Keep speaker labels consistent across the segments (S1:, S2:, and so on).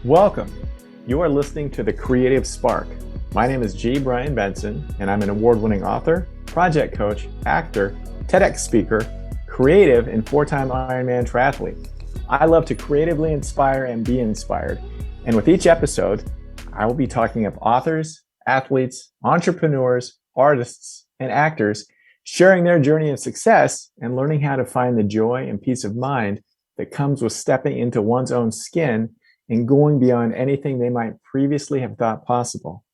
S1: Welcome. You are listening to The Creative Spark. My name is G. Brian Benson, and I'm an award-winning author, project coach, actor, TEDx speaker, creative, and four-time Ironman triathlete. I love to creatively inspire and be inspired. And with each episode, I will be talking of authors, athletes, entrepreneurs, artists, and actors sharing their journey of success and learning how to find the joy and peace of mind that comes with stepping into one's own skin and going beyond anything they might previously have thought possible.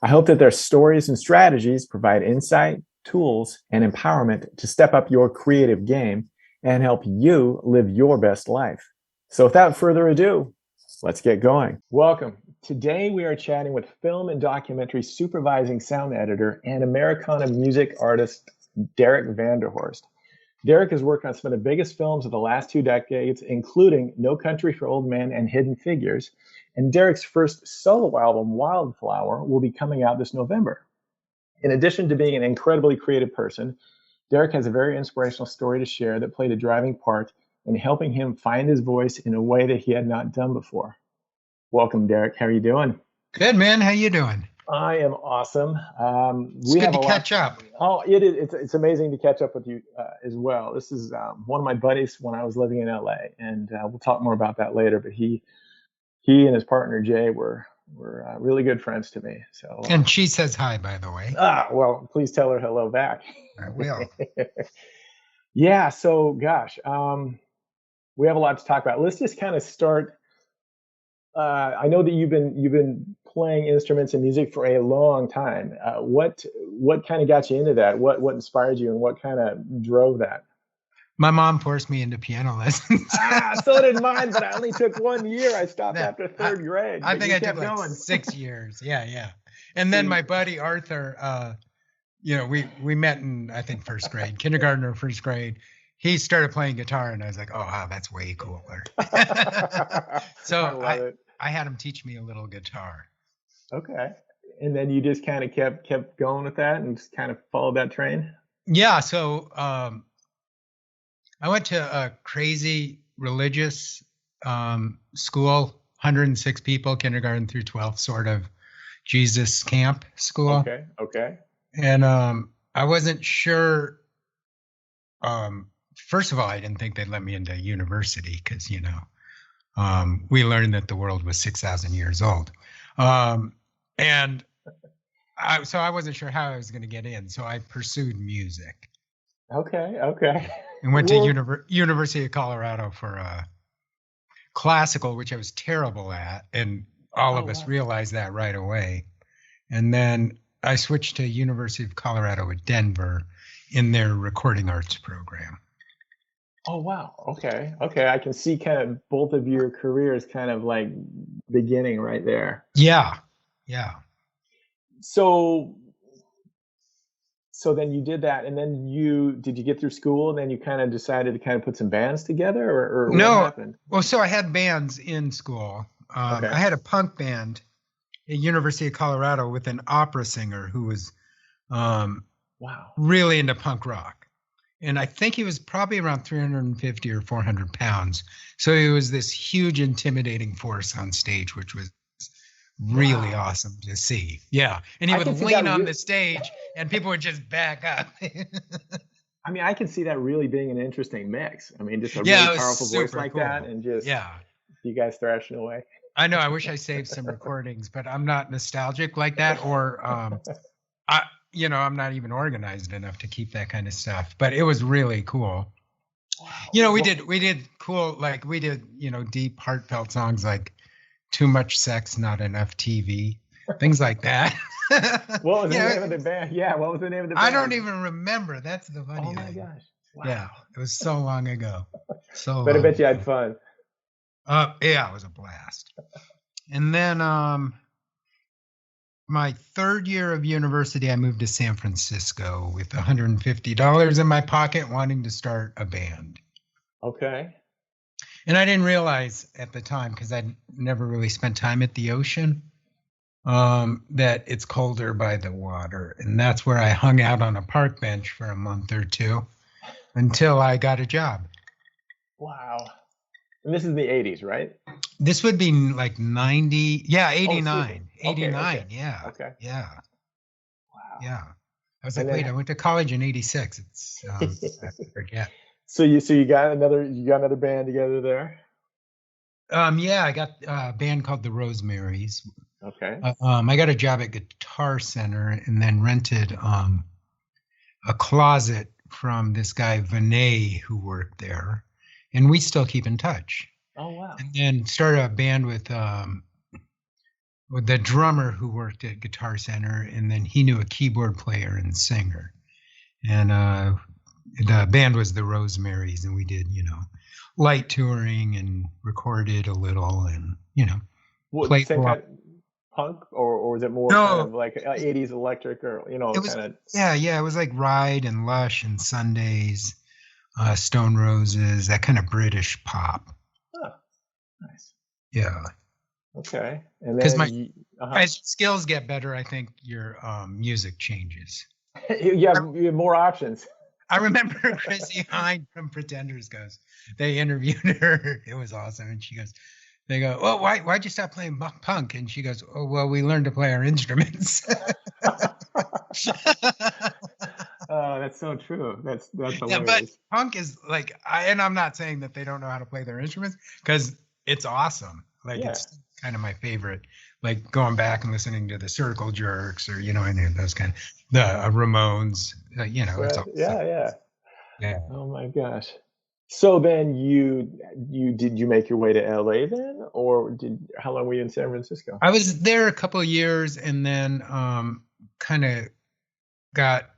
S1: I hope that their stories and strategies provide insight, tools, and empowerment to step up your creative game and help you live your best life. So without further ado, let's get going. Welcome. Today we are chatting with film and documentary supervising sound editor and Americana music artist, Derek Vanderhorst. Derek has worked on some of the biggest films of the last 2 decades, including No Country for Old Men and Hidden Figures. And Derek's first solo album, Wildflower, will be coming out this November. In addition to being an incredibly creative person, Derek has a very inspirational story to share that played a driving part in helping him find his voice in a way that he had not done before. Welcome, Derek. How are you doing?
S2: Good, man. How you doing?
S1: I am awesome.
S2: It's good to catch up.
S1: Oh, it is. It's amazing to catch up with you as well. This is one of my buddies when I was living in LA, and we'll talk more about that later. But he and his partner Jay were really good friends to me. So
S2: and she says hi, by the way.
S1: Well, please tell her hello back.
S2: I will.
S1: Yeah. So, gosh, we have a lot to talk about. Let's just kind of start. I know that you've been playing instruments and music for a long time. What kind of got you into that? What inspired you, and what kind of drove that?
S2: My mom forced me into piano lessons.
S1: So did mine, but I only took 1 year. I stopped after third grade.
S2: I think I took like 6 years. Yeah. And then my buddy Arthur, we met in, I think, first grade, kindergarten or first grade. He started playing guitar, and I was like, oh, wow, that's way cooler. So I had him teach me a little guitar.
S1: Okay. And then you just kind of kept going with that and just kind of followed that train?
S2: Yeah. So I went to a crazy religious school, 106 people, kindergarten through 12th, sort of Jesus camp school.
S1: Okay.
S2: And I wasn't sure. First of all, I didn't think they'd let me into university because, we learned that the world was 6,000 years old. So I wasn't sure how I was going to get in. So I pursued music.
S1: Okay.
S2: And went to University of Colorado for classical, which I was terrible at. And all of us realized that right away. And then I switched to University of Colorado at Denver in their recording arts program.
S1: Oh, wow. Okay. I can see kind of both of your careers kind of like beginning right there.
S2: Yeah.
S1: So then you did that, and then did you get through school, and then you kind of decided to kind of put some bands together, or what happened?
S2: Well, so I had bands in school. I had a punk band at University of Colorado with an opera singer who was really into punk rock. And I think he was probably around 350 or 400 pounds. So he was this huge, intimidating force on stage, which was really awesome to see. Yeah. And he would lean on the stage and people would just back up.
S1: I mean, I can see that really being an interesting mix. I mean, just a really powerful voice like that, and just you guys thrashing away.
S2: I know. I wish I saved some recordings, but I'm not nostalgic like that, or I'm not even organized enough to keep that kind of stuff. But it was really cool. Wow. We did cool, like we did, deep, heartfelt songs like "Too Much Sex, Not Enough TV," things like that.
S1: What was the name of the band? Yeah, what was the name of the band?
S2: I don't even remember. That's the funny thing.
S1: Oh my gosh! Wow.
S2: Yeah, it was so long ago.
S1: But I bet you had fun.
S2: Yeah, it was a blast. And then my third year of university, I moved to San Francisco with $150 in my pocket, wanting to start a band.
S1: Okay.
S2: And I didn't realize at the time, because I'd never really spent time at the ocean, that it's colder by the water. And that's where I hung out on a park bench for a month or two until I got a job.
S1: Wow. And this is the 80s, right?
S2: This would be like 90. Yeah,
S1: Oh, excuse me.
S2: 89.
S1: Okay,
S2: 89.
S1: okay,
S2: Yeah.
S1: okay.
S2: Yeah.
S1: Wow.
S2: Yeah. I was
S1: And
S2: like, wait, I
S1: then,
S2: went to college in 86. It's, I forget.
S1: so you got another band together there.
S2: Yeah, I got a band called the Rosemaries.
S1: Okay.
S2: I got a job at Guitar Center and then rented a closet from this guy Vinay who worked there, and we still keep in touch.
S1: Oh wow.
S2: And then started a band with the drummer who worked at Guitar Center, and then he knew a keyboard player and singer, and the band was the Rosemaries, and we did light touring and recorded a little, and
S1: What
S2: played a
S1: same
S2: lot.
S1: kind punk or was it more kind
S2: No,
S1: of like 80s electric or
S2: it was
S1: kind of
S2: yeah, it was like Ride and Lush and Sundays, Stone Roses, that kind of British pop.
S1: oh, nice.
S2: Yeah,
S1: Okay. And
S2: because
S1: then
S2: my as skills get better, I think your music changes.
S1: you have more options.
S2: I remember Chrissy Hine from Pretenders goes, they interviewed her. It was awesome. And she goes, they go, oh, why'd you stop playing punk? And she goes, oh, well, we learned to play our instruments.
S1: Oh, that's so true. That's
S2: Yeah, but
S1: hilarious.
S2: punk is like, and I'm not saying that they don't know how to play their instruments because it's awesome. Like
S1: Yeah.
S2: it's kind of my favorite. Like going back and listening to the Circle Jerks or any of those kind of the Ramones. It's
S1: Right.
S2: all
S1: Yeah.
S2: yeah.
S1: Oh my gosh. So then did you make your way to LA then, or how long were you in San Francisco?
S2: I was there a couple of years and then kind of got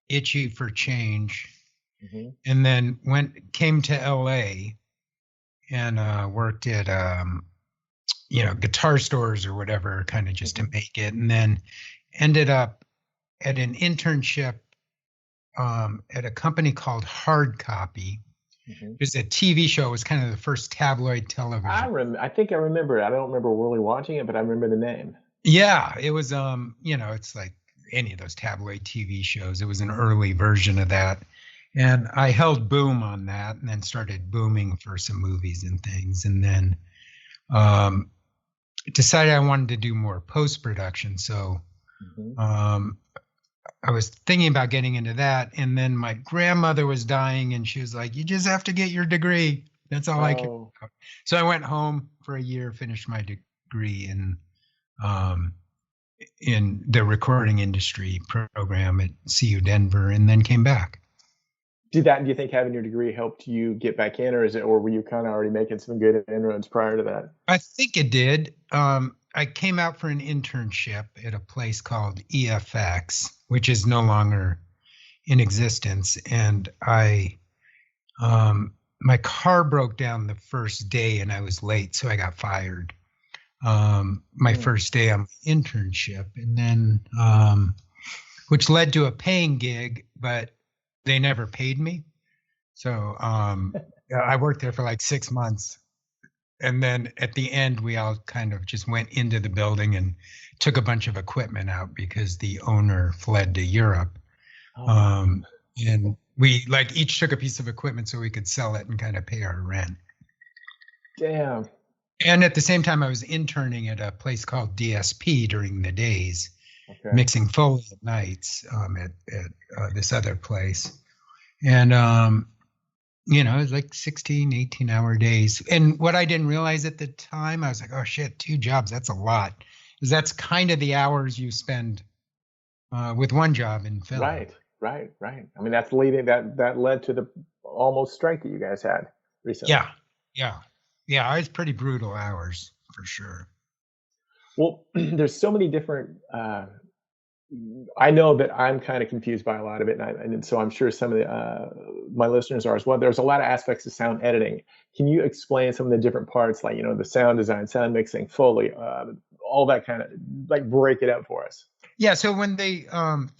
S2: itchy for change,
S1: Hmm.
S2: and then came to LA and worked at guitar stores or whatever, kind of just to make it, and then ended up at an internship at a company called Hard Copy. It was a TV show. It was kind of the first tabloid television.
S1: I think I remember it. I don't remember really watching it, but I remember the name.
S2: Yeah, it was it's like any of those tabloid TV shows. It was an early version of that. And I held boom on that and then started booming for some movies and things. And then decided I wanted to do more post-production. So I was thinking about getting into that. And then my grandmother was dying and she was like, you just have to get your degree. That's all I can. So I went home for a year, finished my degree in the recording industry program at CU Denver, and then came back.
S1: Do you think having your degree helped you get back in, or were you kind of already making some good inroads prior to that?
S2: I think it did. I came out for an internship at a place called EFX, which is no longer in existence. And my car broke down the first day and I was late, so I got fired. My first day on my internship, and then which led to a paying gig, but they never paid me. So I worked there for like 6 months. And then at the end, we all kind of just went into the building and took a bunch of equipment out because the owner fled to Europe. And we each took a piece of equipment so we could sell it and kind of pay our rent.
S1: Damn.
S2: And at the same time, I was interning at a place called DSP during the days, mixing Foley at nights at this other place. And it was like 16, 18-hour days. And what I didn't realize at the time, I was like, oh shit, 2 jobs, that's a lot. Because that's kind of the hours you spend with one job in film.
S1: Right. I mean, that led to the almost strike that you guys had recently.
S2: Yeah. It was pretty brutal hours for sure.
S1: Well, there's so many different, I know that I'm kind of confused by a lot of it, and so I'm sure some of my listeners are as well. There's a lot of aspects of sound editing. Can you explain some of the different parts, like the sound design, sound mixing, Foley, all that kind of, break it up for us?
S2: Yeah, so when they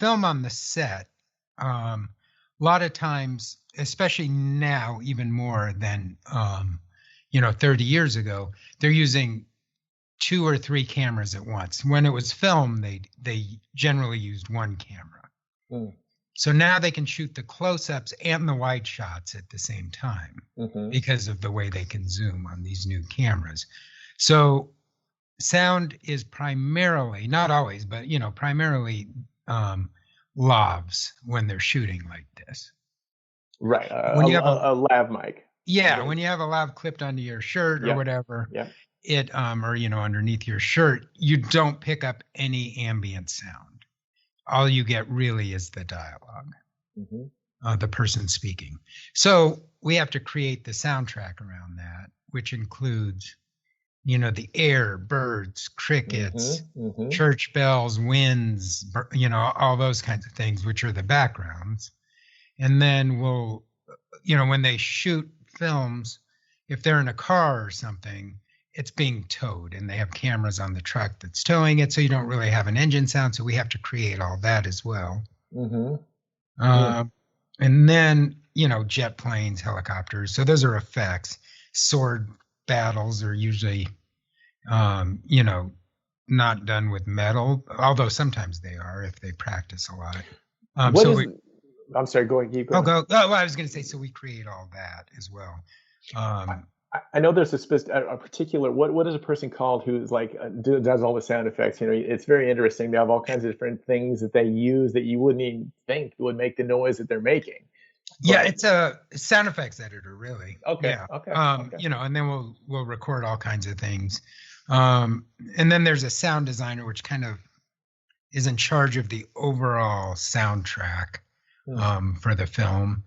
S2: film on the set, a lot of times, especially now, even more than 30 years ago, they're using 2 or 3 cameras at once. When it was filmed, they generally used one camera. So now they can shoot the close-ups and the wide shots at the same time because of the way they can zoom on these new cameras. So sound is primarily, not always, but primarily lavs when they're shooting like this.
S1: Right.
S2: When you have
S1: a lav mic.
S2: Yeah, when you have a lav clipped onto your shirt or whatever, it or underneath your shirt, you don't pick up any ambient sound. All you get really is the dialogue, the person speaking. So we have to create the soundtrack around that, which includes, the air, birds, crickets, church bells, winds, all those kinds of things, which are the backgrounds. And then we'll, when they shoot films, if they're in a car or something, it's being towed and they have cameras on the truck that's towing it. So you don't really have an engine sound. So we have to create all that as well. And then, jet planes, helicopters. So those are effects. Sword battles are usually, not done with metal, although sometimes they are if they practice a lot.
S1: I'm sorry, go ahead.
S2: Oh, go. Oh, I was going to say, so we create all that as well.
S1: I know there's a particular, what is a person called who's like, does all the sound effects? It's very interesting. They have all kinds of different things that they use that you wouldn't even think would make the noise that they're making.
S2: Yeah, it's a sound effects editor, really.
S1: Okay.
S2: Yeah.
S1: Okay.
S2: And then we'll record all kinds of things. And then there's a sound designer, which kind of is in charge of the overall soundtrack for the film.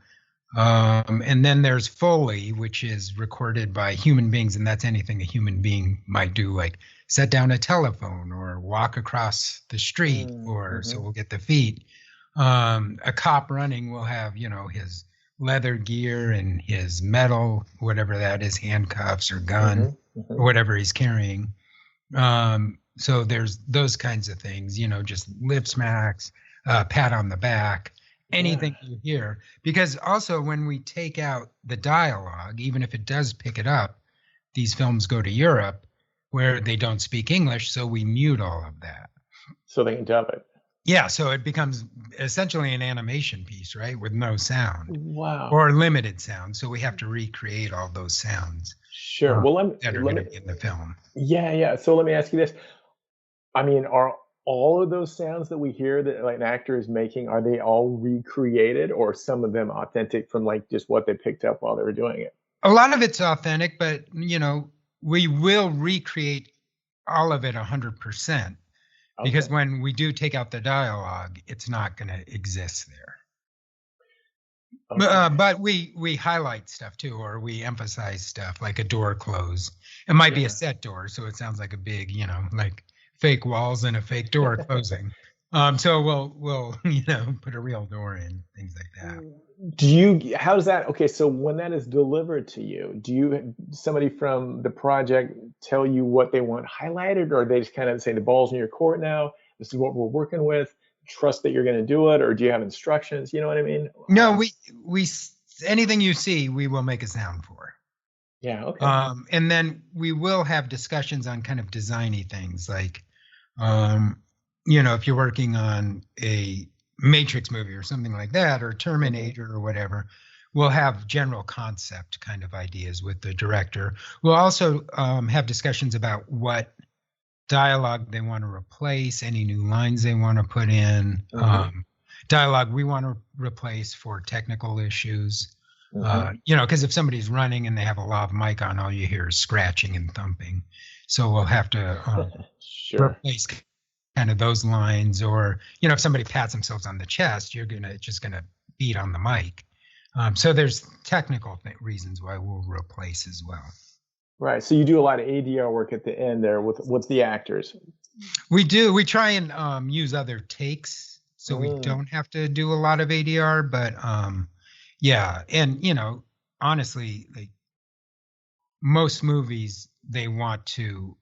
S2: And then there's Foley, which is recorded by human beings, and that's anything a human being might do, like set down a telephone or walk across the street, so we'll get the feet. A cop running will have, his leather gear and his metal, whatever that is, handcuffs or gun, or whatever he's carrying. So there's those kinds of things, just lip smacks, pat on the back. Anything you hear, because also when we take out the dialogue, even if it does pick it up, these films go to Europe where they don't speak English, so we mute all of that.
S1: So they can dub it.
S2: Yeah, so it becomes essentially an animation piece, right, with no sound.
S1: Wow.
S2: Or limited sound, so we have to recreate all those sounds.
S1: Sure.
S2: That are going to be in the film.
S1: Yeah. So let me ask you this. I mean, are all of those sounds that we hear that like an actor is making, are they all recreated or some of them authentic from like just what they picked up while they were doing it?
S2: A lot of it's authentic, but we will recreate all of it 100%. Because when we do take out the dialogue, it's not going to exist there. But we highlight stuff too, or we emphasize stuff like a door close. It might be a set door, so it sounds like a big, like fake walls and a fake door closing. So we'll put a real door in, things like that.
S1: How's that? Okay, so when that is delivered to you, somebody from the project tell you what they want highlighted, or they just kind of say the ball's in your court now, this is what we're working with, trust that you're going to do it, or do you have instructions? You know what I mean?
S2: No, we anything you see, we will make a sound for.
S1: Yeah, okay.
S2: And then we will have discussions on kind of designy things like, if you're working on a Matrix movie or something like that, or Terminator or whatever, we'll have general concept kind of ideas with the director. We'll also have discussions about what dialogue they want to replace, any new lines they want to put in, dialogue we want to replace for technical issues. Because if somebody's running and they have a lav mic on, all you hear is scratching and thumping. So we'll have to replace kind of those lines, or if somebody pats themselves on the chest, it's just gonna beat on the mic. So there's technical reasons why we'll replace as well.
S1: Right. So you do a lot of ADR work at the end there with the actors.
S2: We do. We try and use other takes, so we don't have to do a lot of ADR. But and honestly, like most movies, they want to,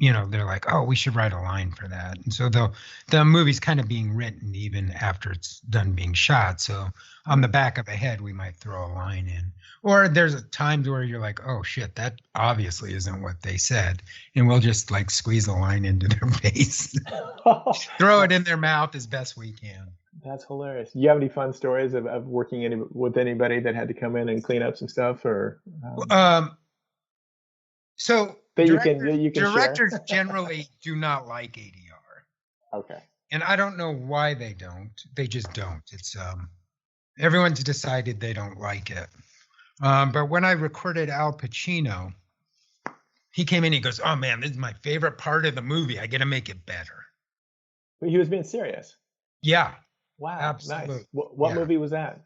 S2: they're like, oh, we should write a line for that. And so the movie's kind of being written even after it's done being shot. So on the back of a head, we might throw a line in. Or there's times where you're like, oh shit, that obviously isn't what they said. And we'll just like squeeze a line into their face, throw it in their mouth as best we can.
S1: That's hilarious. Do you have any fun stories of working with anybody that had to come in and clean up some stuff, or?
S2: So
S1: that
S2: directors
S1: share?
S2: generally do not like ADR.
S1: Okay.
S2: And I don't know why they don't. They just don't. It's everyone's decided they don't like it. But when I recorded Al Pacino, he came in, he goes, oh man, this is my favorite part of the movie. I got to make it better.
S1: But he was being serious.
S2: Yeah.
S1: Wow.
S2: Absolutely.
S1: Nice. What movie was that?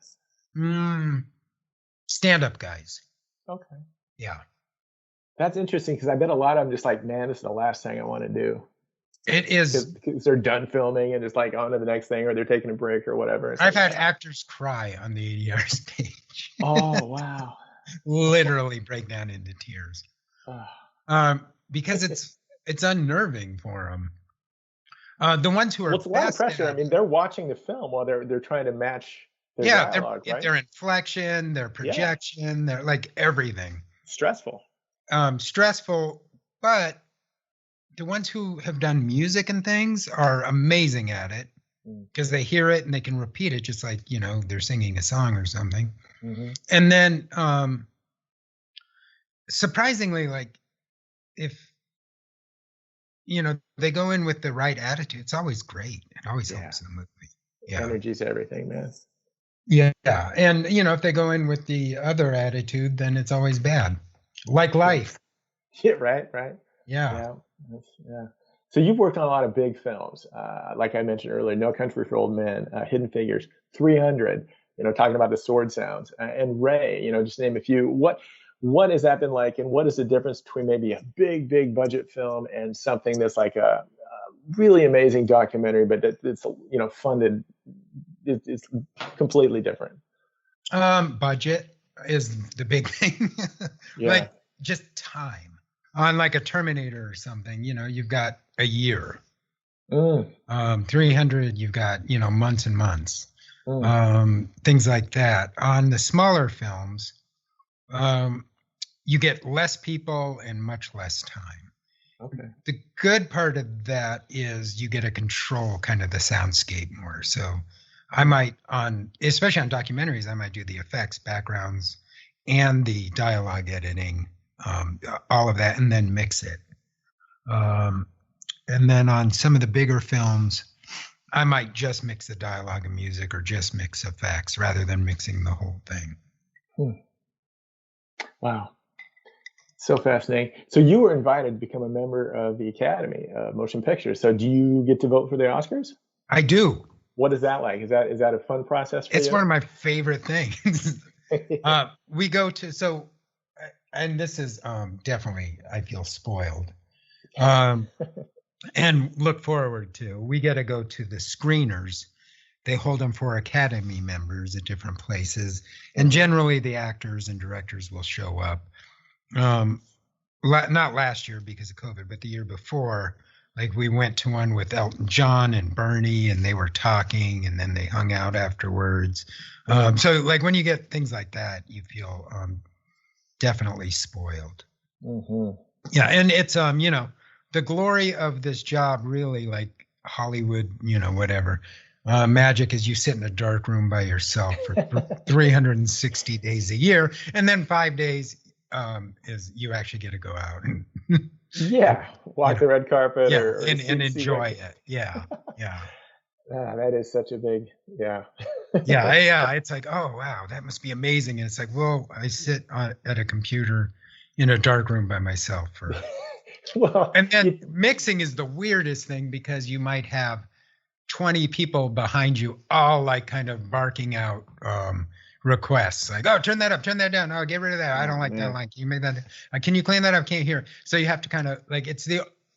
S2: Stand Up Guys.
S1: Okay.
S2: Yeah.
S1: That's interesting because I bet a lot of them just like, man, this is the last thing I want to do.
S2: It is.
S1: Because they're done filming and just like on to the next thing, or they're taking a break or whatever.
S2: I've had actors cry on the ADR stage.
S1: Oh, wow.
S2: Literally break down into tears. Because it's unnerving for them. The ones who are
S1: it's a lot of pressure. I mean, they're watching the film while they're trying to match their dialogue, right?
S2: Their inflection, their projection, their like everything.
S1: Stressful.
S2: Stressful, but the ones who have done music and things are amazing at it because they hear it and they can repeat it just like, they're singing a song or something. Mm-hmm. And then surprisingly, like if they go in with the right attitude, it's always great. It always helps the movie. Yeah.
S1: Energy's everything, man.
S2: Yeah. And, if they go in with the other attitude, then it's always bad. Like life.
S1: Yeah, right.
S2: Yeah.
S1: So you've worked on a lot of big films. Like I mentioned earlier, No Country for Old Men, Hidden Figures, 300, talking about the sword sounds, and Ray, just name a few. What has that been like, and what is the difference between maybe a big budget film and something that's like a really amazing documentary, but that's funded? It's completely different.
S2: Budget is the big thing. Like just time. On like a Terminator or something, you've got a year. 300, you've got months and months. Things like that. On the smaller films, you get less people and much less time.
S1: Okay.
S2: The good part of that is you get to control kind of the soundscape more. So I might, especially on documentaries, I might do the effects, backgrounds, and the dialogue editing, all of that, and then mix it. And then on some of the bigger films, I might just mix the dialogue and music, or just mix effects rather than mixing the whole thing.
S1: Wow. So fascinating. So you were invited to become a member of the Academy of Motion Pictures. So do you get to vote for the Oscars?
S2: I do.
S1: What is that like? Is that a fun process for you?
S2: It's one of my favorite things. We go to, and this is definitely, I feel spoiled. And look forward to, we get to go to the screeners. They hold them for Academy members at different places. And generally the actors and directors will show up. Not last year because of COVID, but the year before, like we went to one with Elton John and Bernie, and they were talking, and then they hung out afterwards. So like when you get things like that, you feel definitely spoiled. Mm-hmm. Yeah, and it's the glory of this job, really, like Hollywood, whatever. Magic is you sit in a dark room by yourself for 360 days a year, and then 5 days is you actually get to go out and
S1: walk the red carpet
S2: and enjoy it. Yeah.
S1: That is such a big
S2: yeah. It's like, oh wow, that must be amazing. And it's like, well, I sit at a computer in a dark room by myself for. And then mixing is the weirdest thing, because you might have 20 people behind you, all like kind of barking out requests, like, oh, turn that up, turn that down, oh, get rid of that, I don't like that line, can you make that, can you clean that up, can't hear. So you have to kind of like, it's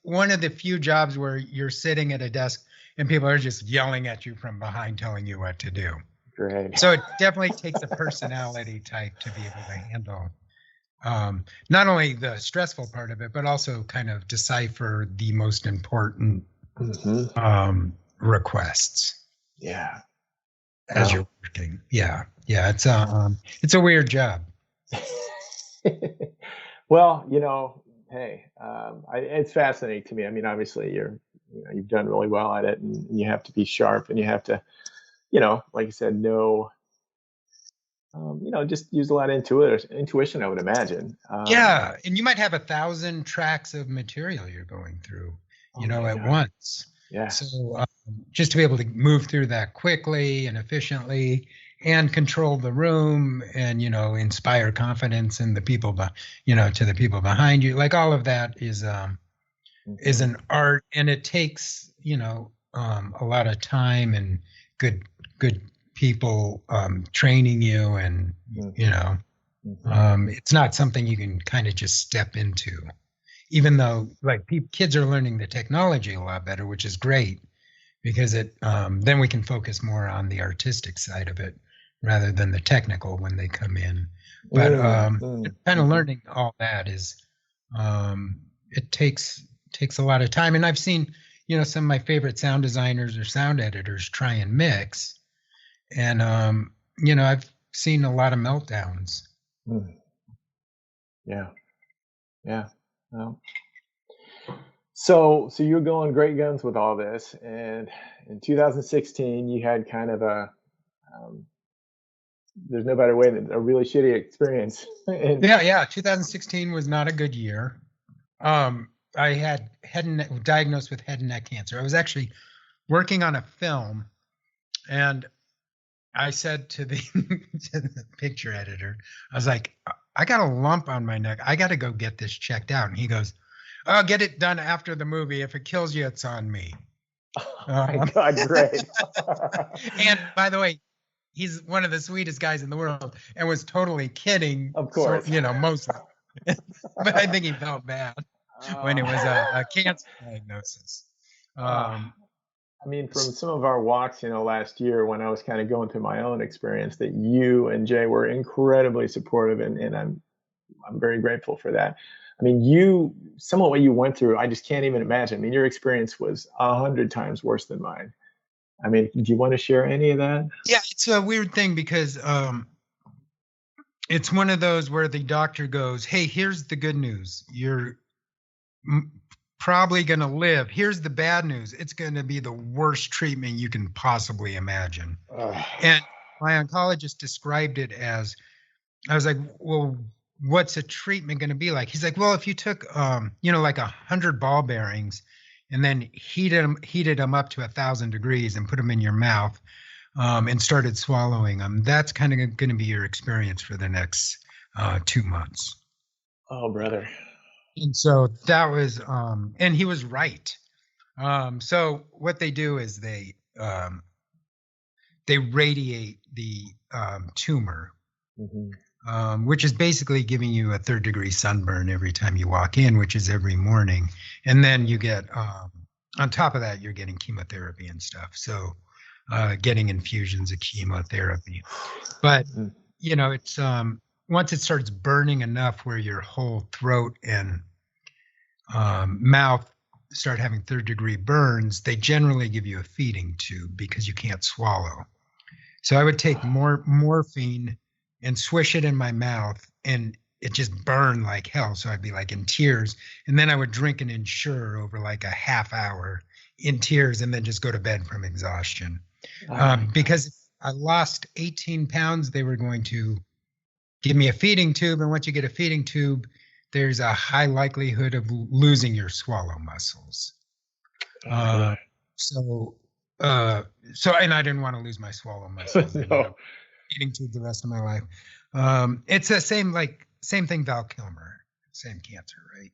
S2: one of the few jobs where you're sitting at a desk and people are just yelling at you from behind, telling you what to do.
S1: Great.
S2: So it definitely takes a personality type to be able to handle not only the stressful part of it, but also kind of decipher the most important requests.
S1: Yeah.
S2: As you're working. Yeah. It's a weird job.
S1: Well, hey, it's fascinating to me. I mean, obviously you've done really well at it, and you have to be sharp, and you have to, like you said, just use a lot of intuition, I would imagine.
S2: Yeah. And you might have 1,000 tracks of material you're going through, at once.
S1: Yeah.
S2: So just to be able to move through that quickly and efficiently and control the room and, inspire confidence in the people, to the people behind you, like all of that is an art, and it takes, a lot of time and good people training you, and it's not something you can kind of just step into, even though like kids are learning the technology a lot better, which is great, because it then we can focus more on the artistic side of it rather than the technical when they come in. But kind of learning all that is it takes a lot of time. And I've seen some of my favorite sound designers or sound editors try and mix, and I've seen a lot of meltdowns.
S1: Yeah. Well, so you're going great guns with all this, and in 2016 you had kind of there's no better way than a really shitty experience.
S2: 2016 was not a good year. I had diagnosed with head and neck cancer. I was actually working on a film, and I said to the picture editor, I was like, I got a lump on my neck. I got to go get this checked out. And he goes, "Oh, get it done after the movie. If it kills you, it's on me."
S1: Oh my God, great.
S2: And by the way, he's one of the sweetest guys in the world, and was totally kidding.
S1: Of course.
S2: So, mostly. But I think he felt bad when it was a cancer diagnosis.
S1: I mean, from some of our walks, last year when I was kind of going through my own experience, that you and Jay were incredibly supportive, and I'm very grateful for that. I mean, some of what you went through, I just can't even imagine. I mean, your experience was 100 times worse than mine. I mean, do you want to share any of that?
S2: Yeah, it's a weird thing because it's one of those where the doctor goes, "Hey, here's the good news. You're probably going to live. Here's the bad news. It's going to be the worst treatment you can possibly imagine." And my oncologist described it as, I was like, "Well, what's a treatment going to be like?" He's like, "Well, if you took, like 100 ball bearings and then heated them up to 1,000 degrees and put them in your mouth and started swallowing them, that's kind of going to be your experience for the next 2 months."
S1: Oh, brother.
S2: And so that was, and he was right. So what they do is they radiate the tumor, which is basically giving you a 3rd-degree sunburn every time you walk in, which is every morning. And then you get, on top of that, you're getting chemotherapy and stuff. So getting infusions of chemotherapy. But, it's, once it starts burning enough where your whole throat and mouth start having 3rd-degree burns, they generally give you a feeding tube because you can't swallow. So I would take more morphine and swish it in my mouth, and it just burned like hell. So I'd be like in tears, and then I would drink an Ensure over like a half hour in tears, and then just go to bed from exhaustion. Because if I lost 18 pounds, they were going to give me a feeding tube, and once you get a feeding tube, there's a high likelihood of losing your swallow muscles. So, and I didn't want to lose my swallow muscles.
S1: No.
S2: Feeding tube the rest of my life. It's the same thing, Val Kilmer, same cancer, right?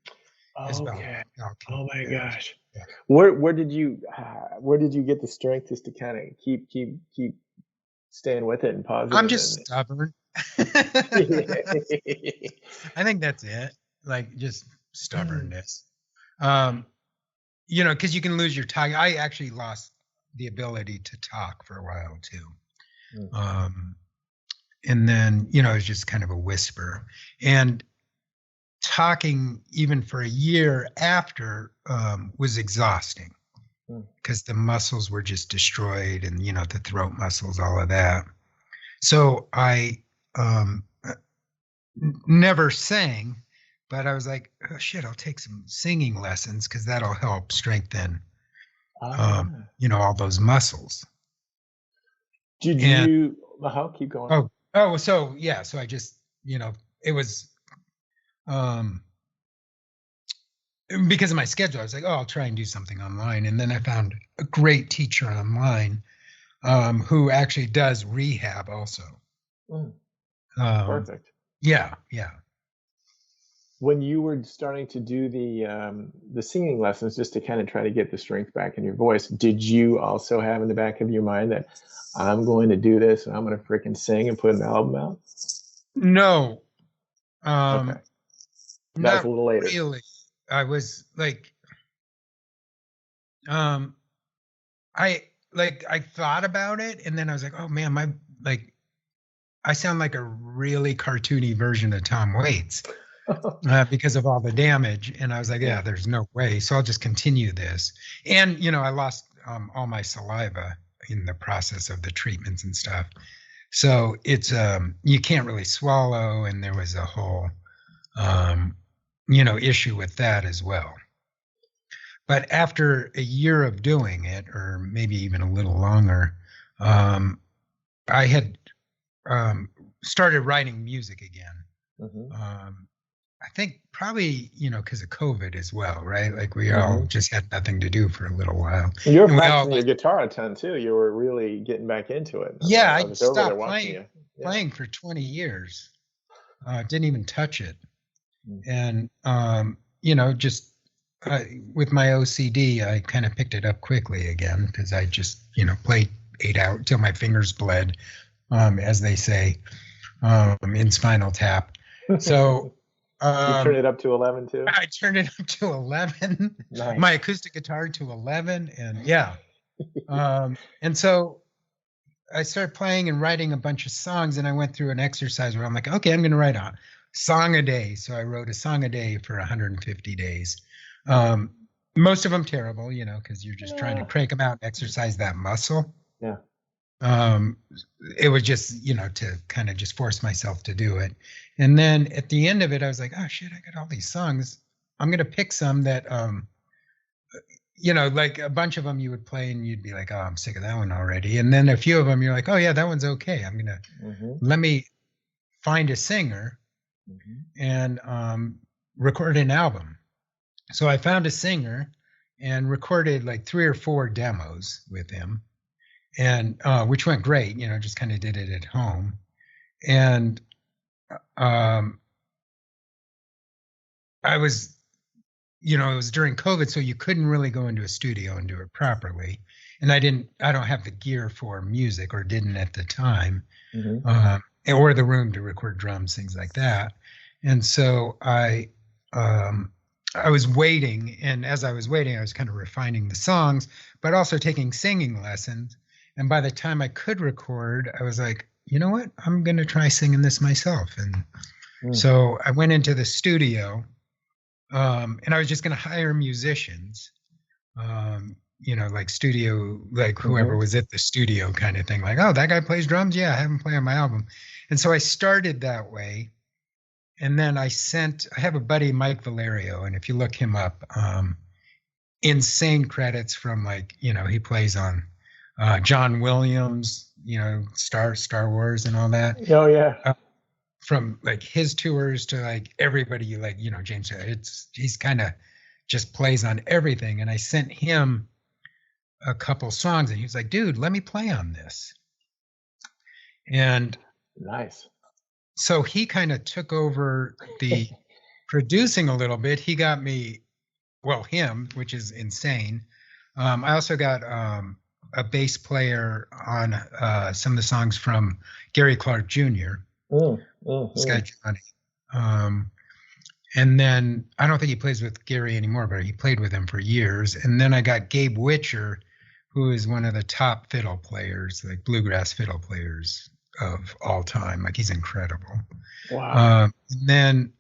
S1: Okay.
S2: Val Kilmer.
S1: Oh my gosh. Yeah. Where did you get the strength just to kind of keep staying with it and positive?
S2: I'm just stubborn. I think that's it. Like just stubbornness. Because you can lose your tongue. I actually lost the ability to talk for a while too. And then, it's just kind of a whisper. And talking even for a year after was exhausting because the muscles were just destroyed, and the throat muscles, all of that. So I never sang, but I was like, oh shit, I'll take some singing lessons because that'll help strengthen all those muscles.
S1: Did you keep going?
S2: So I just, it was because of my schedule, I was like, oh, I'll try and do something online. And then I found a great teacher online who actually does rehab also.
S1: Perfect.
S2: Yeah.
S1: When you were starting to do the singing lessons, just to kind of try to get the strength back in your voice, did you also have in the back of your mind that I'm going to do this and I'm going to freaking sing and put an album out?
S2: No.
S1: Okay. That was a little later.
S2: Really. I was like, I thought about it, and then I was like, oh man, I sound like a really cartoony version of Tom Waits because of all the damage. And I was like, yeah, there's no way. So I'll just continue this. And, I lost all my saliva in the process of the treatments and stuff. So it's, you can't really swallow. And there was a whole, issue with that as well. But after a year of doing it, or maybe even a little longer, I had started writing music again. I think probably, because of COVID as well, right? Like we all just had nothing to do for a little while.
S1: You were practicing your guitar a ton too. You were really getting back into it.
S2: I stopped playing for 20 years. Didn't even touch it. And, just with my OCD, I kind of picked it up quickly again because I just, played 8 hours till my fingers bled, as they say, in Spinal Tap. So
S1: you turned it up to 11 too?
S2: I turned it up to 11. Nice. My acoustic guitar to 11, and and so I started playing and writing a bunch of songs, and I went through an exercise where I'm like, okay, I'm going to write a song a day. So I wrote a song a day for 150 days. Most of them terrible, because you're just trying to crank them out and exercise that muscle.
S1: Yeah.
S2: It was just, to kind of just force myself to do it. And then at the end of it, I was like, oh shit, I got all these songs. I'm going to pick some that, like a bunch of them you would play and you'd be like, oh, I'm sick of that one already. And then a few of them you're like, oh yeah, that one's okay. I'm going to, let me find a singer and record an album. So I found a singer and recorded like 3 or 4 demos with him. And which went great, just kind of did it at home. And I was, it was during COVID, so you couldn't really go into a studio and do it properly. And I don't have the gear for music, or didn't at the time, or the room to record drums, things like that. And so I was waiting, and as I was waiting, I was kind of refining the songs, but also taking singing lessons. And by the time I could record, I was like, you know what? I'm going to try singing this myself. And so I went into the studio, and I was just going to hire musicians, like studio, like whoever was at the studio kind of thing. Like, oh, that guy plays drums? Yeah, I have him play on my album. And so I started that way. And then I have a buddy, Mike Valerio, and if you look him up, insane credits from he plays on John Williams, Star Wars and all that.
S1: Oh yeah.
S2: From like his tours to like everybody James, he's kind of just plays on everything. And I sent him a couple songs and he was like, dude, let me play on this. And
S1: nice.
S2: So he kind of took over the producing a little bit. He got me, him, which is insane. I also got a bass player on some of the songs from Gary Clark Jr. This guy Johnny. And then I don't think he plays with Gary anymore, but he played with him for years. And then I got Gabe Witcher, who is one of the top fiddle players, like bluegrass fiddle players of all time. Like he's incredible.
S1: Wow.
S2: Then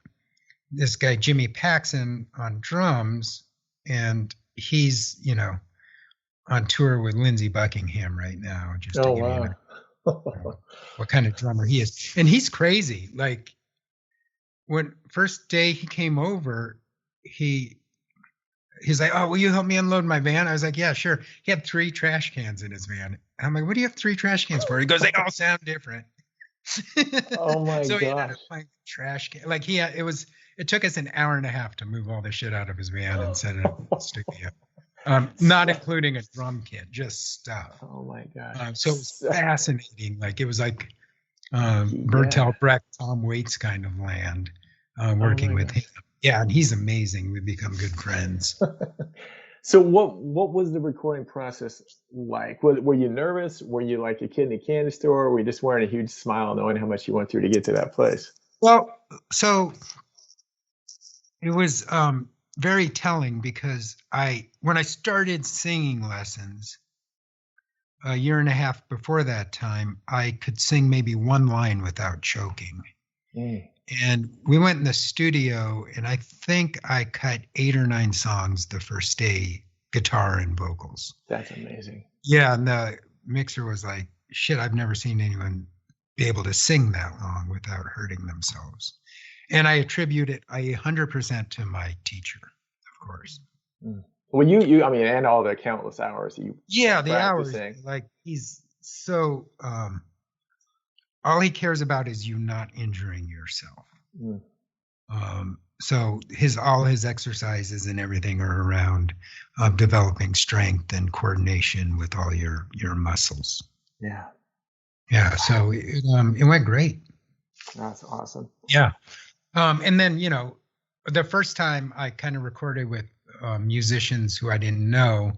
S2: this guy Jimmy Paxson on drums, and he's on tour with Lindsey Buckingham right now, just to
S1: Oh,
S2: give you
S1: wow.
S2: what kind of drummer he is. And he's crazy. Like when first day he came over, he's like, "Oh, will you help me unload my van?" I was like, "Yeah, sure." He had 3 trash cans in his van. I'm like, "What do you have 3 trash cans for?" He goes, "They all sound different."
S1: Oh my
S2: So he ended up
S1: gosh.
S2: playing trash can. Like it took us an hour and a half to move all the shit out of his van and set it up in the studio. Not including a drum kit, just stuff.
S1: Oh my gosh.
S2: So it was fascinating. Like it was like
S1: Yeah.
S2: Bertolt Brecht, Tom Waits kind of land,
S1: Oh
S2: working
S1: my
S2: with him.
S1: gosh.
S2: Yeah, and he's amazing. We've become good friends.
S1: So what was the recording process like? Were you nervous? Were you like a kid in a candy store? Or were you just wearing a huge smile knowing how much you went through to get to that place?
S2: Well, so it was very telling because when I started singing lessons a year and a half before that time, I could sing maybe one line without choking.
S1: Mm,
S2: And we went in the studio, and I think I cut 8 or 9 songs the first day, guitar and vocals.
S1: that's amazing.
S2: Yeah, and the mixer was like, shit, I've never seen anyone be able to sing that long without hurting themselves. And I attribute it 100% to my teacher, of course.
S1: Mm. Well, I mean, and all the countless hours you
S2: Yeah,
S1: spent
S2: the hours,
S1: practicing.
S2: like he's so all he cares about is you not injuring yourself.
S1: Mm,
S2: So all his exercises and everything are around developing strength and coordination with all your muscles.
S1: yeah,
S2: Yeah, so it went great.
S1: that's awesome.
S2: Yeah. And then, the first time I kind of recorded with musicians who I didn't know,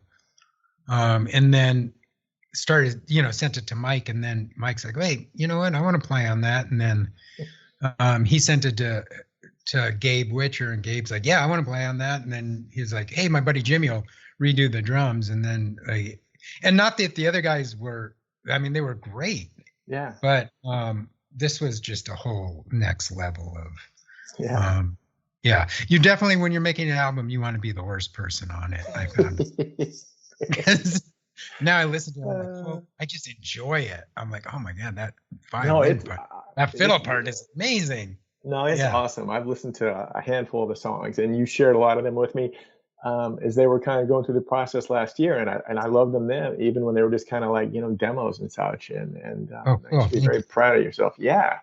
S2: and then started, sent it to Mike, and then Mike's like, "Wait, you know what? I want to play on that." And then he sent it to Gabe Witcher, and Gabe's like, "Yeah, I want to play on that." And then he's like, "Hey, my buddy Jimmy will redo the drums." And then, and not that the other guys were, I mean, they were great,
S1: Yeah,
S2: but this was just a whole next level of
S1: yeah.
S2: um, yeah, you definitely, when you're making an album, you want to be the worst person on it. I found because now I listen to it, I'm like,
S1: Uh,
S2: well, I just enjoy it. I'm like, oh my god, that
S1: no,
S2: violin part, that fiddle
S1: it's
S2: part is amazing.
S1: no, it's
S2: Yeah,
S1: awesome. I've listened to a handful of the songs, and you shared a lot of them with me as they were kind of going through the process last year, and I loved them then, even when they were just kind of like demos and such. And
S2: oh
S1: you
S2: cool,
S1: should be
S2: thank
S1: very
S2: you.
S1: proud of yourself. Yeah.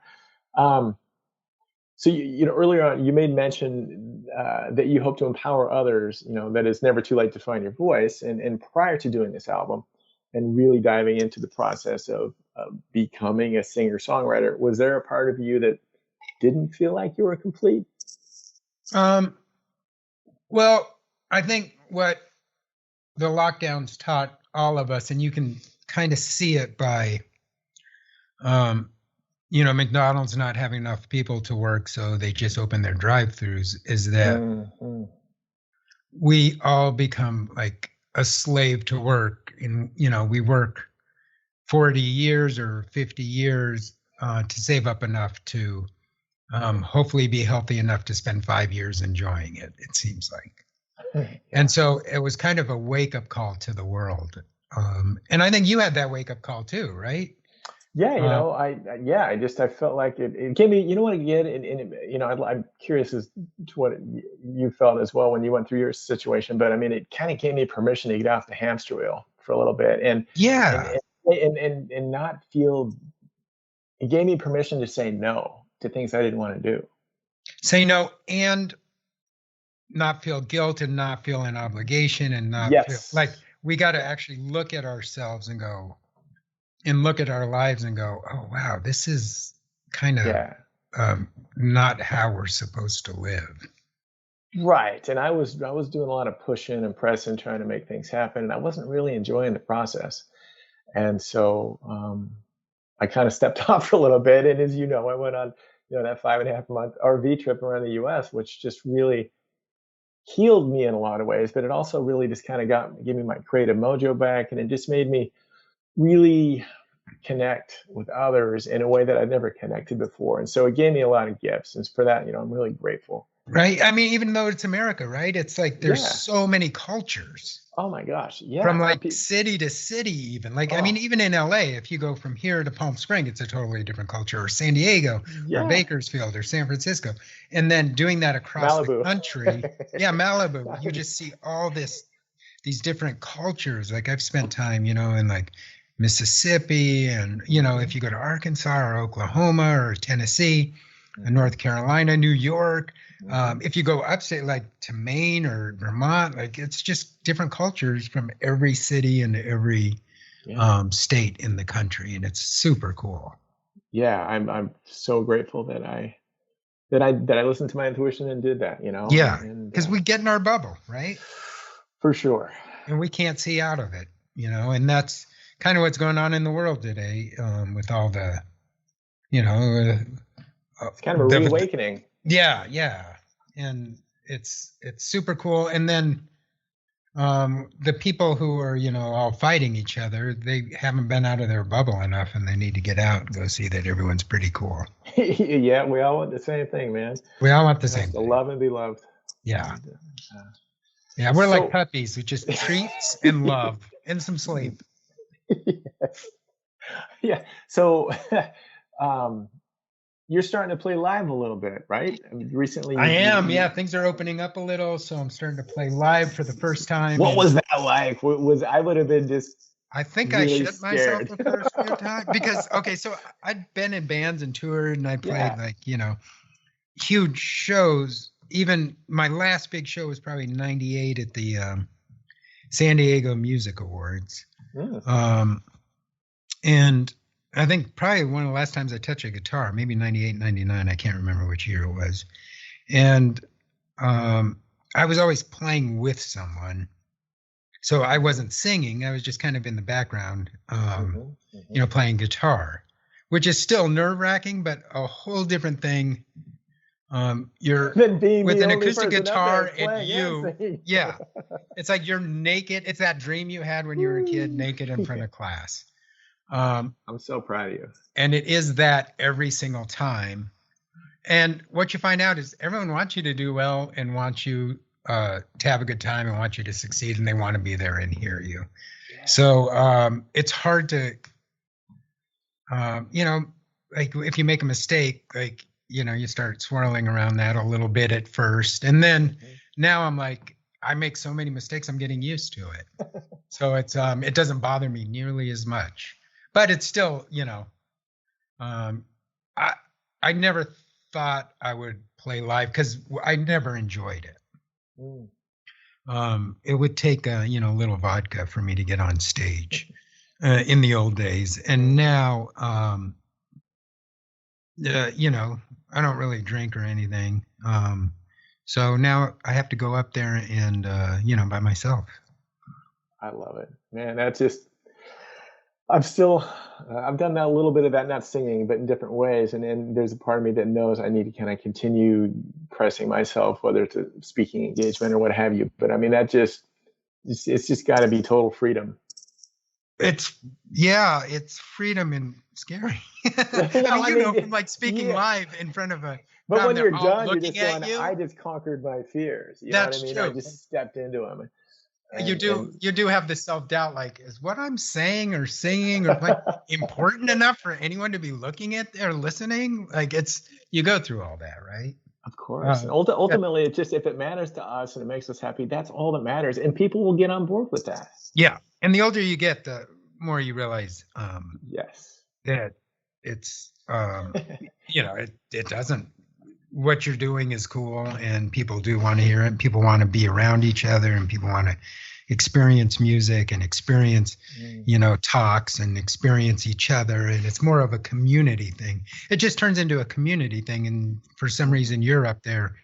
S1: Um, so earlier on you made mention that you hope to empower others. That it's never too late to find your voice. And prior to doing this album, and really diving into the process of becoming a singer songwriter, was there a part of you that didn't feel like you were complete?
S2: um well, I think what the lockdowns taught all of us, and you can kind of see it by um McDonald's not having enough people to work, so they just open their drive-throughs, is that
S1: Mhm.
S2: we all become like a slave to work. And we work 40 years or 50 years to save up enough to hopefully be healthy enough to spend 5 years enjoying it, it seems like.
S1: Yeah.
S2: And so it was kind of a wake-up call to the world. And I think you had that wake-up call too, right?
S1: Yeah,
S2: uh,
S1: I felt like it gave me, what, again, I'm curious as to what you felt as well when you went through your situation, but I mean, it kind of gave me permission to get off the hamster wheel for a little bit and
S2: yeah,
S1: and not feel. It gave me permission to say no to things I didn't want to do.
S2: say no and not feel guilt and not feel an obligation and not feel like
S1: Yes.
S2: we got to actually look at ourselves and look at our lives and go, oh wow, this is kind of
S1: Yeah.
S2: not how we're supposed to live.
S1: Right. And I was doing a lot of pushing and pressing, trying to make things happen, and I wasn't really enjoying the process. And so I kind of stepped off for a little bit. And as you know, I went on, that 5.5 month RV trip around the US, which just really healed me in a lot of ways, but it also really just kind of gave me my creative mojo back. And it just made me really connect with others in a way that I'd never connected before. And so it gave me a lot of gifts. And for that, I'm really grateful.
S2: Right? I mean, even though it's America, right? It's like there's
S1: Yeah.
S2: so many cultures.
S1: Oh my gosh. Yeah.
S2: From like city to city, even. Like, I mean, even in LA, if you go from here to Palm Springs, it's a totally different culture, or San Diego, or
S1: Yeah.
S2: Bakersfield, or San Francisco. And then doing that across
S1: Malibu.
S2: the country. Yeah, Malibu. You just see all these different cultures. Like, I've spent time, in like Mississippi, and, if you go to Arkansas or Oklahoma or Tennessee, North Carolina, New York, if you go upstate, like to Maine or Vermont, like it's just different cultures from every city and every state in the country, and it's super cool.
S1: Yeah, I'm so grateful that I listened to my intuition and did that.
S2: Yeah, because we get in our bubble, right?
S1: For sure.
S2: And we can't see out of it, and that's kind of what's going on in the world today, with all the,
S1: it's kind of a reawakening.
S2: Yeah. And it's super cool. And then the people who are, all fighting each other, they haven't been out of their bubble enough, and they need to get out and go see that everyone's pretty cool.
S1: Yeah, we all want the same thing, man.
S2: We all want the same
S1: thing.
S2: To
S1: love and be loved.
S2: Yeah. Yeah, we're like puppies with just treats and love and some sleep.
S1: Yes. Yeah. So you're starting to play live a little bit, right? Recently.
S2: I am. Yeah, things are opening up a little, so I'm starting to play live for the first time.
S1: What was that like? I would have been just.
S2: I think really I shit myself the first few times because so I'd been in bands and toured, and I played huge shows. Even my last big show was probably '98 at the San Diego Music Awards. And I think probably one of the last times I touched a guitar, maybe 98, 99, I can't remember which year it was. And I was always playing with someone. So I wasn't singing, I was just kind of in the background, playing guitar, which is still nerve-wracking, but a whole different thing. You're with an acoustic guitar and you, yeah, it's like you're naked. It's that dream you had when you were a kid, naked in front of class.
S1: I'm so proud of you.
S2: And it is that every single time. And what you find out is everyone wants you to do well and wants you to have a good time and wants you to succeed, and they want to be there and hear you. Yeah. So it's hard to, like if you make a mistake, like, you start swirling around that a little bit at first. And then now I'm like, I make so many mistakes, I'm getting used to it. So it's it doesn't bother me nearly as much. But it's still, I never thought I would play live because I never enjoyed it. It would take a little vodka for me to get on stage in the old days, and now I don't really drink or anything. So now I have to go up there and by myself.
S1: I love it, man. That's just. I've done that, a little bit of that, not singing, but in different ways. And then there's a part of me that knows I need to kind of continue pressing myself, whether it's a speaking engagement or what have you. But I mean, it's just got to be total freedom. It's
S2: freedom and scary. From like speaking live in front of a.
S1: But when you're done, you're just going, I just conquered my fears. You know what I mean? True. I just stepped into them.
S2: You do have this self-doubt, like, is what I'm saying or singing or like important enough for anyone to be looking at or listening? Like, you go through all that, right?
S1: Of course. And ultimately, it's just, if it matters to us and it makes us happy, that's all that matters. And people will get on board with that.
S2: Yeah. And the older you get, the more you realize that it's, it doesn't, what you're doing is cool, and people do want to hear it. People want to be around each other, and people want to experience music and experience, talks and experience each other. And it's more of a community thing. It just turns into a community thing. And for some reason, you're up there,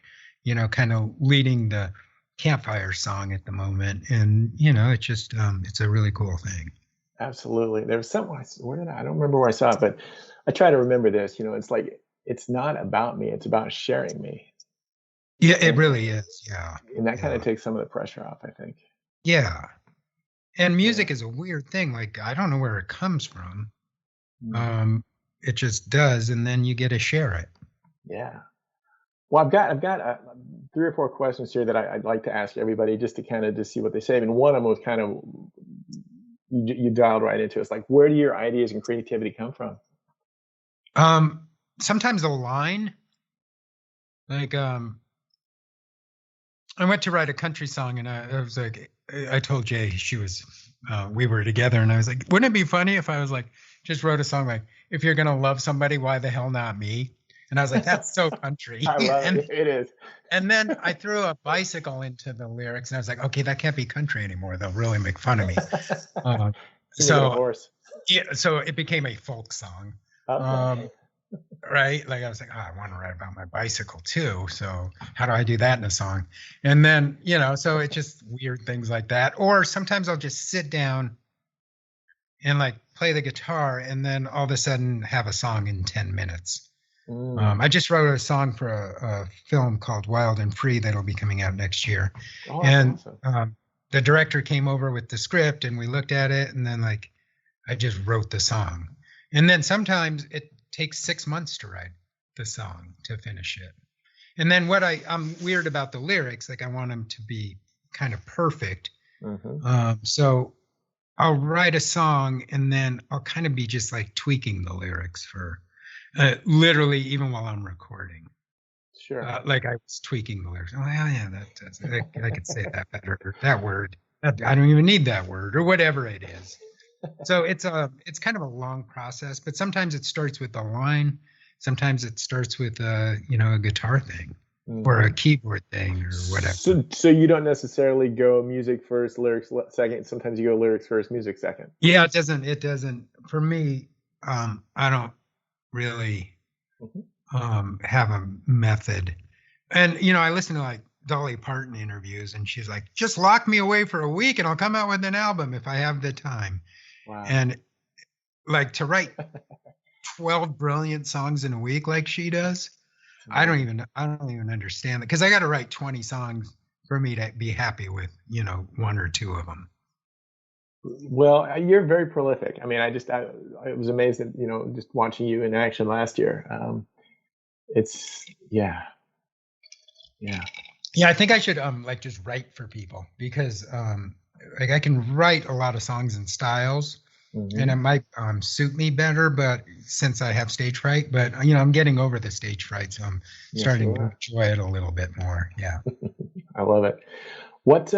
S2: kind of leading the campfire song at the moment. And, it's just, it's a really cool thing.
S1: Absolutely. There was something, I don't remember where I saw it, but I try to remember this, it's like, it's not about me. It's about sharing me.
S2: Yeah, it really is. Yeah.
S1: And that kind of takes some of the pressure off, I think.
S2: Yeah. And music is a weird thing. Like, I don't know where it comes from. It just does. And then you get to share it.
S1: Yeah. Well, I've got 3 or 4 questions here that I'd like to ask everybody just to kind of just see what they say. And one of them was kind of you dialed right into it. It's like, where do your ideas and creativity come from?
S2: Sometimes a line, like I went to write a country song, and I was like, I told Jay, we were together, and I was like, wouldn't it be funny if I was like, just wrote a song like, if you're gonna love somebody, why the hell not me? And I was like, that's so country.
S1: I love it. It is.
S2: And then I threw a bicycle into the lyrics, and I was like, okay, that can't be country anymore. They'll really make fun of me. So yeah, so it became a folk song. Okay. Right? Like I was like, oh, I want to write about my bicycle too. So how do I do that in a song? And then, so it's just weird things like that. Or sometimes I'll just sit down and like play the guitar, and then all of a sudden have a song in 10 minutes. I just wrote a song for a film called Wild and Free that'll be coming out next year. Oh, and awesome. The director came over with the script, and we looked at it, and then like I just wrote the song. And then sometimes it takes 6 months to write the song to finish it. And then I'm weird about the lyrics, like I want them to be kind of perfect. So I'll write a song, and then I'll kind of be just like tweaking the lyrics for literally even while I'm recording. Sure. Like I was tweaking the lyrics. Oh yeah, I could say that better. That word, I don't even need that word, or whatever it is. So it's kind of a long process, but sometimes it starts with a line. Sometimes it starts with a guitar thing or a keyboard thing or whatever.
S1: So you don't necessarily go music first, lyrics second. Sometimes you go lyrics first, music second.
S2: Yeah, it doesn't. For me, I don't really have a method. And I listen to like Dolly Parton interviews, and she's like, just lock me away for a week and I'll come out with an album if I have the time. Wow. And like to write 12 brilliant songs in a week like she does, I don't even understand that, because I got to write 20 songs for me to be happy with 1 or 2 of them.
S1: Well, you're very prolific. I mean, I was amazed at just watching you in action last year. It's yeah.
S2: I think I should like just write for people, because like I can write a lot of songs and styles, and it might suit me better, but since I have stage fright, but I'm getting over the stage fright, so I'm starting to enjoy it a little bit more. Yeah.
S1: I love it. What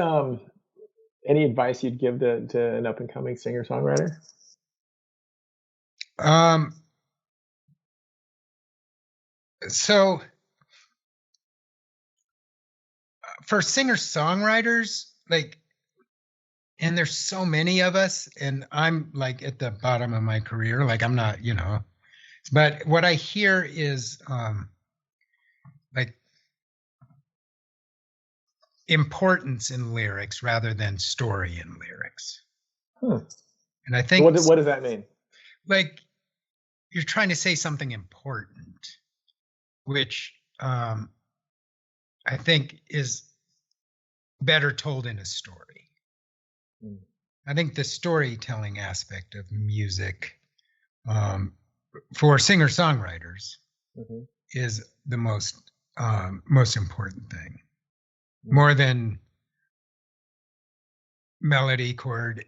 S1: any advice you'd give to an up and coming singer songwriter?
S2: So for singer songwriters, like, and there's so many of us, and I'm like at the bottom of my career, like I'm not, but what I hear is like importance in lyrics rather than story in lyrics. And I think
S1: what does that mean?
S2: Like you're trying to say something important, which I think is better told in a story. I think the storytelling aspect of music for singer-songwriters is the most important thing, more than melody, chord,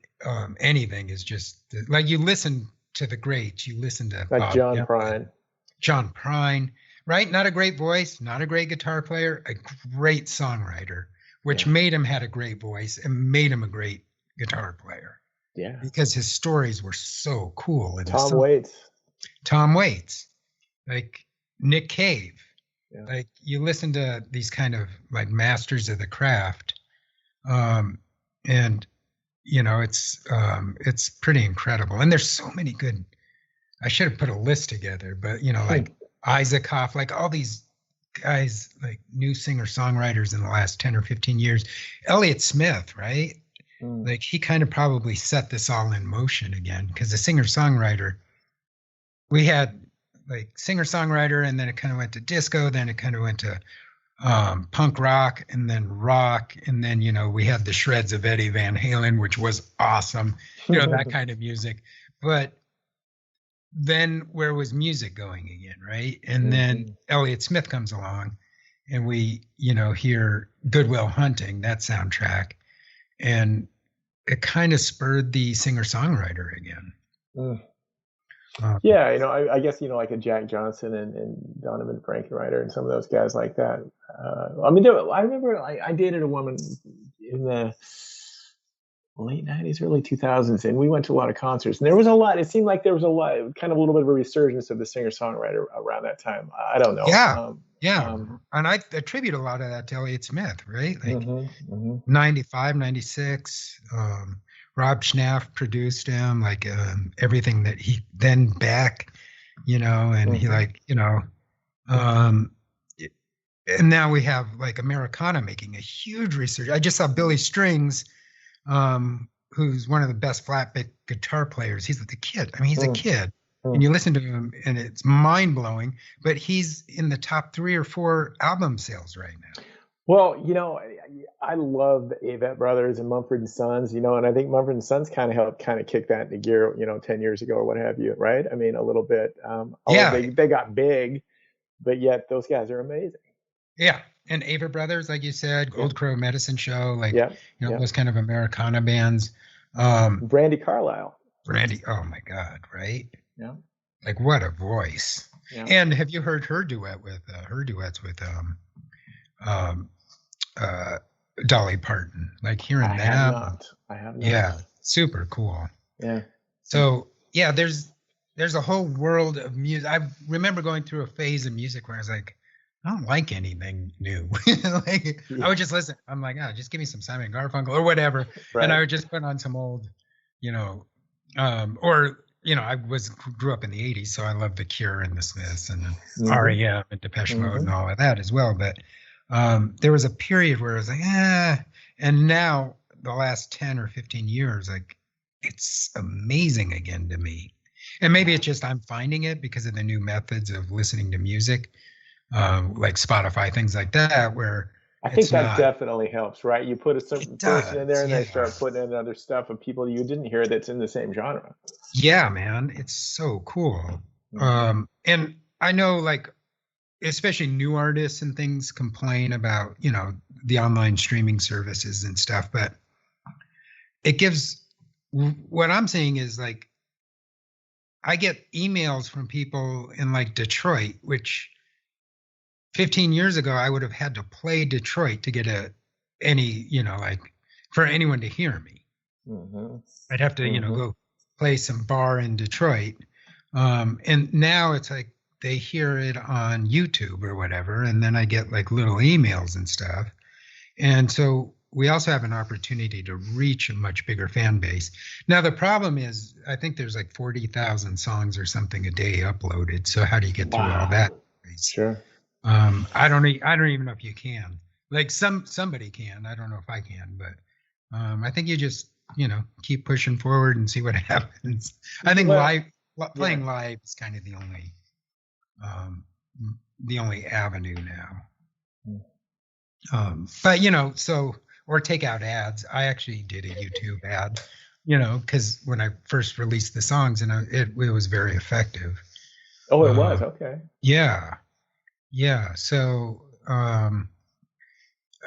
S2: anything. Is just like you listen to the greats. You listen to
S1: like
S2: John Prine, right? Not a great voice, not a great guitar player, a great songwriter, which made him had a great voice and made him a great guitar player.
S1: Yeah.
S2: Because his stories were so cool. And
S1: Tom
S2: Waits, like Nick Cave. Yeah. Like you listen to these kind of like masters of the craft. And it's pretty incredible. And there's so many good, I should have put a list together, but like Isaacoff, like all these guys, like new singer-songwriters in the last 10 or 15 years. Elliott Smith, right? Like he kind of probably set this all in motion again, because the singer-songwriter, we had like singer-songwriter, and then it kind of went to disco, then it kind of went to punk rock, and then rock, and then we had the shreds of Eddie Van Halen, which was awesome, that kind of music. But then where was music going again, right? And then Elliott Smith comes along, and we, hear Good Will Hunting, that soundtrack, and it kind of spurred the singer-songwriter again.
S1: Mm. Yeah, I guess like a Jack Johnson and Donovan Frankenreiter and some of those guys like that. I remember I dated a woman in the late 90s, early 2000s, and we went to a lot of concerts. And there was a lot. It seemed like there was a lot, kind of a little bit of a resurgence of the singer-songwriter around that time. I don't know.
S2: Yeah. And I attribute a lot of that to Elliott Smith, right? Like 95, 96. Rob Schnaff produced him, like everything that he then back, and he and now we have like Americana making a huge research. I just saw Billy Strings, who's one of the best flat guitar players. He's the kid. I mean, he's a kid. And you listen to him and it's mind blowing, but he's in the top 3 or 4 album sales right now.
S1: Well, I love the Avett Brothers and Mumford & Sons, and I think Mumford & Sons kind of helped kick that into gear, 10 years ago or what have you, right? I mean, a little bit. They got big, but yet those guys are amazing.
S2: Yeah. And Avett Brothers, like you said, Old Crow Medicine Show, those kind of Americana bands.
S1: Brandi Carlile.
S2: Oh my God, right?
S1: Yeah.
S2: Like what a voice. Yeah. And have you heard her duets with Dolly Parton? Like hearing that.
S1: I have not.
S2: Yeah. Super cool.
S1: Yeah.
S2: So yeah, there's a whole world of music. I remember going through a phase of music where I was like, I don't like anything new. I would just listen. I'm like, just give me some Simon Garfunkel or whatever. Right. And I would just put on some old, I grew up in the 80s, so I love The Cure and the Smiths and REM and Depeche Mode and all of that as well. But there was a period where I was like, and now the last 10 or 15 years, like it's amazing again to me. And maybe it's just I'm finding it because of the new methods of listening to music, like Spotify, things like that, where
S1: I think that definitely helps, right? You put a certain person in there and they start putting in other stuff of people you didn't hear that's in the same genre.
S2: Yeah, man. It's so cool. And I know like, especially new artists and things complain about, the online streaming services and stuff, but what I'm saying is like, I get emails from people in like Detroit, which 15 years ago, I would have had to play Detroit to get for anyone to hear me. I'd have to, go play some bar in Detroit. And now it's like they hear it on YouTube or whatever. And then I get like little emails and stuff. And so we also have an opportunity to reach a much bigger fan base. Now, the problem is, I think there's like 40,000 songs or something a day uploaded. So how do you get through all that?
S1: Sure.
S2: I don't even know if you can. Like somebody can. I don't know if I can, but I think you just keep pushing forward and see what happens. I think playing live is kind of the only avenue now. But or take out ads. I actually did a YouTube ad, because when I first released the songs, and it was very effective.
S1: Oh, it was okay.
S2: Yeah. Yeah. So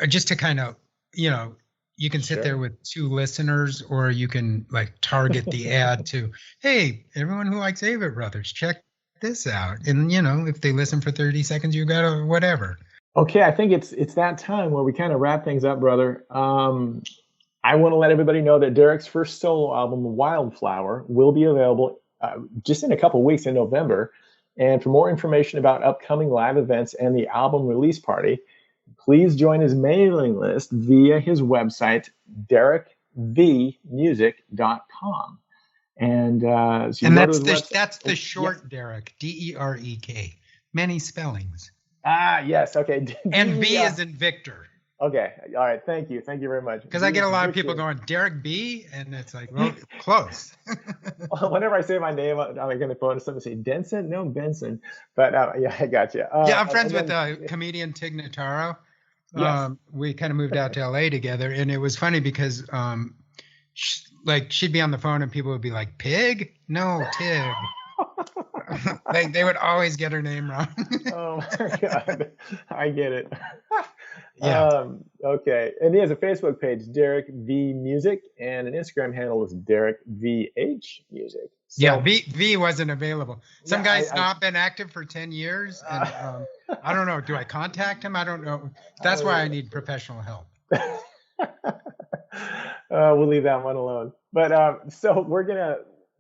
S2: just to kind of, you can sit there with 2 listeners, or you can like target the ad to, hey, everyone who likes Avett Brothers, check this out. And, if they listen for 30 seconds, you got to whatever.
S1: Okay. I think it's that time where we kind of wrap things up, brother. I want to let everybody know that Derek's first solo album, Wildflower, will be available just in a couple weeks in November. And for more information about upcoming live events and the album release party, please join his mailing list via his website, derekvmusic.com. And
S2: that's the short Derek, Derek. Many spellings.
S1: Yes. Okay.
S2: And V is in Victor.
S1: Okay. All right. Thank you. Thank you very much.
S2: Because I get a lot of people going, Derek B, and it's like, well, close.
S1: Whenever I say my name, I'm going to phone someone and say, Denson? No, Benson. But yeah, I got you.
S2: I'm friends with comedian Tig Notaro. Yes. We kind of moved out to LA together, and it was funny because she'd be on the phone and people would be like, Pig? No, Tig. They would always get her name wrong.
S1: Oh my God. I get it.
S2: Yeah.
S1: Okay. And he has a Facebook page, Derek V Music, and an Instagram handle is Derek VH Music.
S2: Yeah,
S1: So
S2: V wasn't available. Some
S1: yeah,
S2: guy's not been active for 10 years, and I don't know. Do I contact him? I don't know. That's why I need professional help.
S1: We'll leave that one alone. But so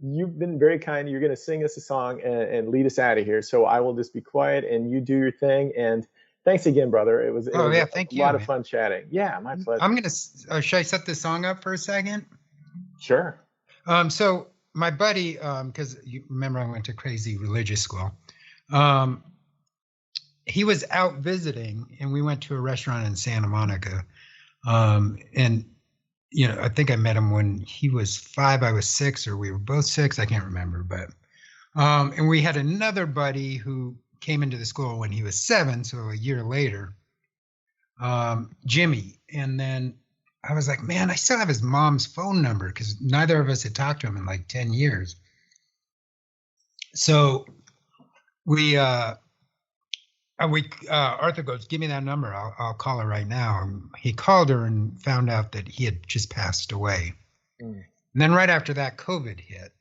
S1: you've been very kind. You're gonna sing us a song and lead us out of here. So I will just be quiet and you do your thing. And thanks again, brother. It was
S2: Yeah,
S1: a
S2: thank you,
S1: lot of
S2: man.
S1: fun chatting. Yeah, my pleasure.
S2: I'm gonna. Should I set this song up for a second?
S1: Sure.
S2: So my buddy, because you remember I went to crazy religious school. He was out visiting, and we went to a restaurant in Santa Monica. And I think I met him when he was 5, I was 6, or we were both 6. I can't remember, but and we had another buddy who came into the school when he was 7, so a year later, Jimmy. And then I was like, man, I still have his mom's phone number because neither of us had talked to him in like 10 years. So Arthur goes, give me that number. I'll call her right now. And he called her and found out that he had just passed away. And then right after that, COVID hit.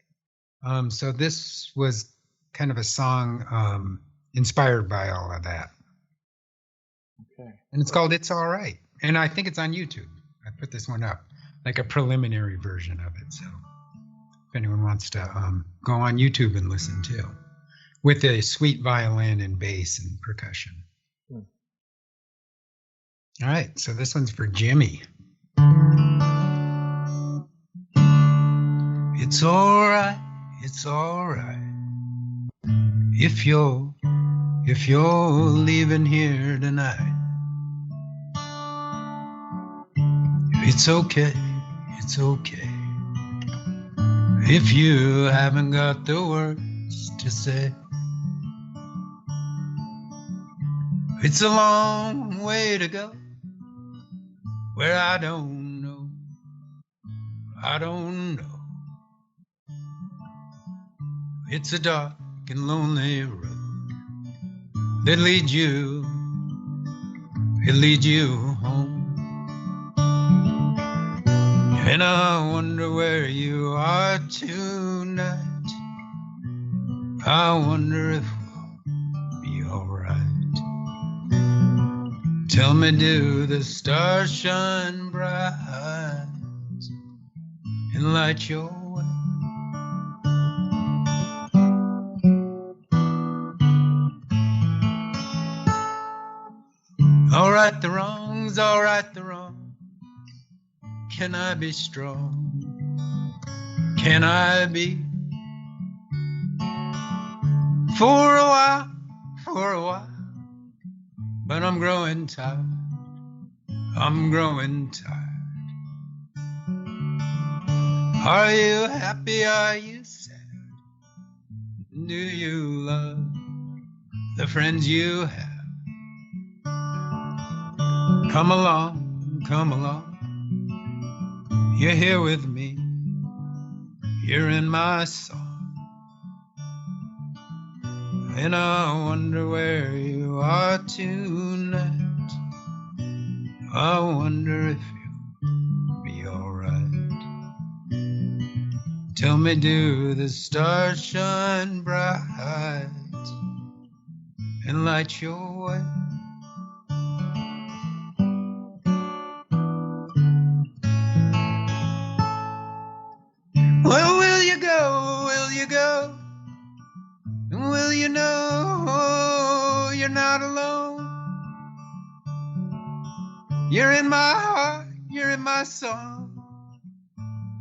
S2: So this was kind of a song inspired by all of that.
S1: Okay.
S2: And it's called It's All Right. And I think it's on YouTube. I put this one up, like a preliminary version of it. So if anyone wants to go on YouTube and listen too, with a sweet violin and bass and percussion. All right, so this one's for Jimmy. It's all right, it's all right. If you're leaving here tonight, it's okay, it's okay. If you haven't got the words to say, it's a long way to go where I don't know. It's a dark and lonely road that leads you home. And I wonder where you are tonight. I wonder if we'll be alright. Tell me, do the stars shine bright and light your way? All right, the wrongs, all right, the wrong. Can I be strong? Can I be? For a while, but I'm growing tired. Are you happy? Are you sad? Do you love the friends you have? Come along. You're here with me. You're in my song. And I wonder where you are tonight. I wonder if you'll be alright. Tell me, do the stars shine bright and light your way? Well, will you go? And will you know you're not alone? You're in my heart, you're in my song.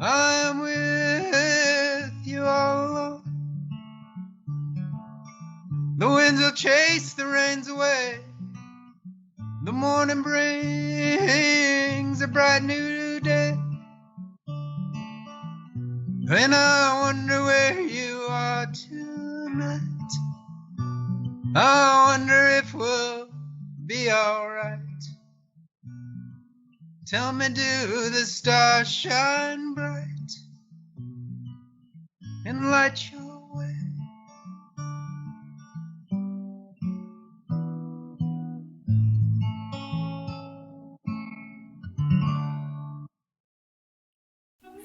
S2: I am with you all along. The winds will chase the rains away. The morning brings a bright new day. And I wonder where you are tonight. I wonder if we'll be alright. Tell me, do the stars shine bright and light your way?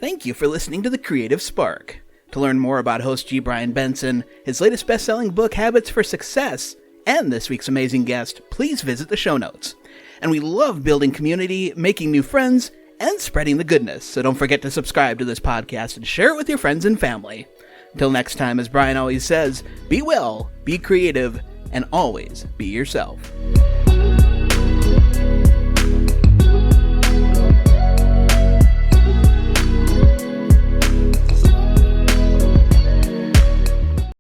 S3: Thank you for listening to The Creative Spark. To learn more about host G. Brian Benson, his latest best-selling book, Habits for Success, and this week's amazing guest, please visit the show notes. And we love building community, making new friends, and spreading the goodness, so don't forget to subscribe to this podcast and share it with your friends and family. Until next time, as Brian always says, be well, be creative, and always be yourself.